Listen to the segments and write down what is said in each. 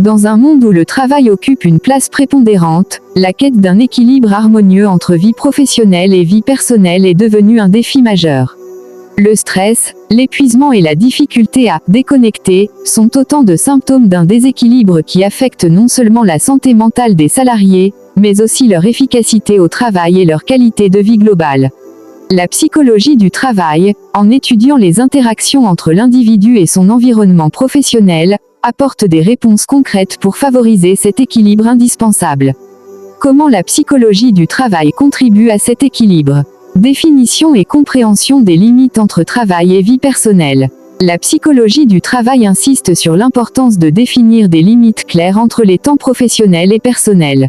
Dans un monde où le travail occupe une place prépondérante, la quête d'un équilibre harmonieux entre vie professionnelle et vie personnelle est devenue un défi majeur. Le stress, l'épuisement et la difficulté à déconnecter sont autant de symptômes d'un déséquilibre qui affecte non seulement la santé mentale des salariés, mais aussi leur efficacité au travail et leur qualité de vie globale. La psychologie du travail, en étudiant les interactions entre l'individu et son environnement professionnel, apporte des réponses concrètes pour favoriser cet équilibre indispensable. Comment la psychologie du travail contribue à cet équilibre ? Définition et compréhension des limites entre travail et vie personnelle. La psychologie du travail insiste sur l'importance de définir des limites claires entre les temps professionnels et personnels.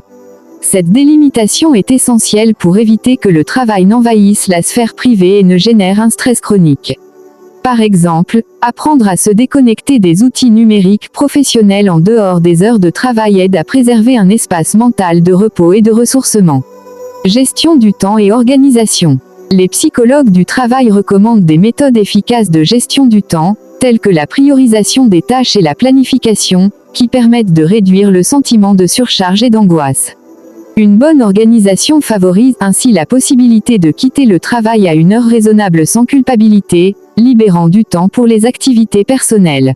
Cette délimitation est essentielle pour éviter que le travail n'envahisse la sphère privée et ne génère un stress chronique. Par exemple, apprendre à se déconnecter des outils numériques professionnels en dehors des heures de travail aide à préserver un espace mental de repos et de ressourcement. Gestion du temps et organisation. Les psychologues du travail recommandent des méthodes efficaces de gestion du temps, telles que la priorisation des tâches et la planification, qui permettent de réduire le sentiment de surcharge et d'angoisse. Une bonne organisation favorise ainsi la possibilité de quitter le travail à une heure raisonnable sans culpabilité, libérant du temps pour les activités personnelles.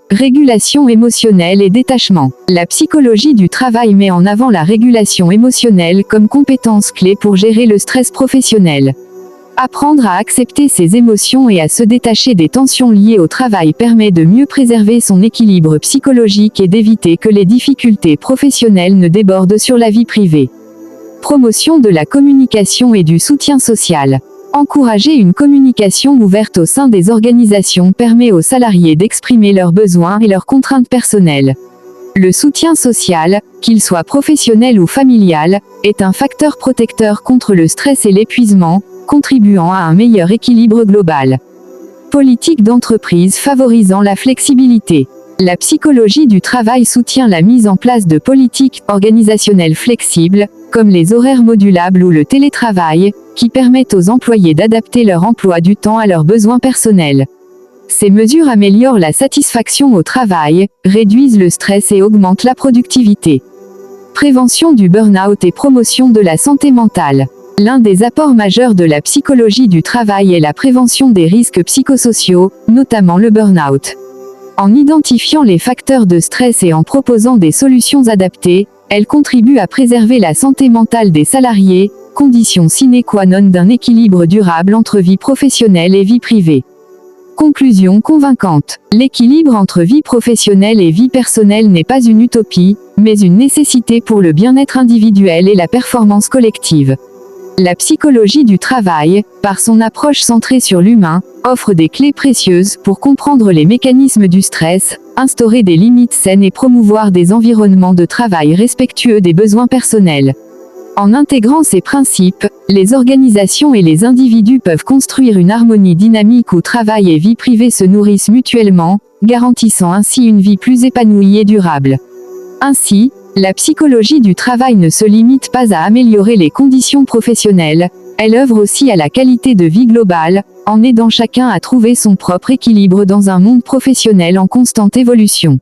Régulation émotionnelle et détachement. La psychologie du travail met en avant la régulation émotionnelle comme compétence clé pour gérer le stress professionnel. Apprendre à accepter ses émotions et à se détacher des tensions liées au travail permet de mieux préserver son équilibre psychologique et d'éviter que les difficultés professionnelles ne débordent sur la vie privée. Promotion de la communication et du soutien social. Encourager une communication ouverte au sein des organisations permet aux salariés d'exprimer leurs besoins et leurs contraintes personnelles. Le soutien social, qu'il soit professionnel ou familial, est un facteur protecteur contre le stress et l'épuisement, contribuant à un meilleur équilibre global. Politique d'entreprise favorisant la flexibilité. La psychologie du travail soutient la mise en place de politiques organisationnelles flexibles, comme les horaires modulables ou le télétravail, qui permettent aux employés d'adapter leur emploi du temps à leurs besoins personnels. Ces mesures améliorent la satisfaction au travail, réduisent le stress et augmentent la productivité. Prévention du burn-out et promotion de la santé mentale. L'un des apports majeurs de la psychologie du travail est la prévention des risques psychosociaux, notamment le burn-out. En identifiant les facteurs de stress et en proposant des solutions adaptées, elle contribue à préserver la santé mentale des salariés, condition sine qua non d'un équilibre durable entre vie professionnelle et vie privée. Conclusion convaincante. L'équilibre entre vie professionnelle et vie personnelle n'est pas une utopie, mais une nécessité pour le bien-être individuel et la performance collective. La psychologie du travail, par son approche centrée sur l'humain, offre des clés précieuses pour comprendre les mécanismes du stress, instaurer des limites saines et promouvoir des environnements de travail respectueux des besoins personnels. En intégrant ces principes, les organisations et les individus peuvent construire une harmonie dynamique où travail et vie privée se nourrissent mutuellement, garantissant ainsi une vie plus épanouie et durable. Ainsi, la psychologie du travail ne se limite pas à améliorer les conditions professionnelles, elle œuvre aussi à la qualité de vie globale, en aidant chacun à trouver son propre équilibre dans un monde professionnel en constante évolution.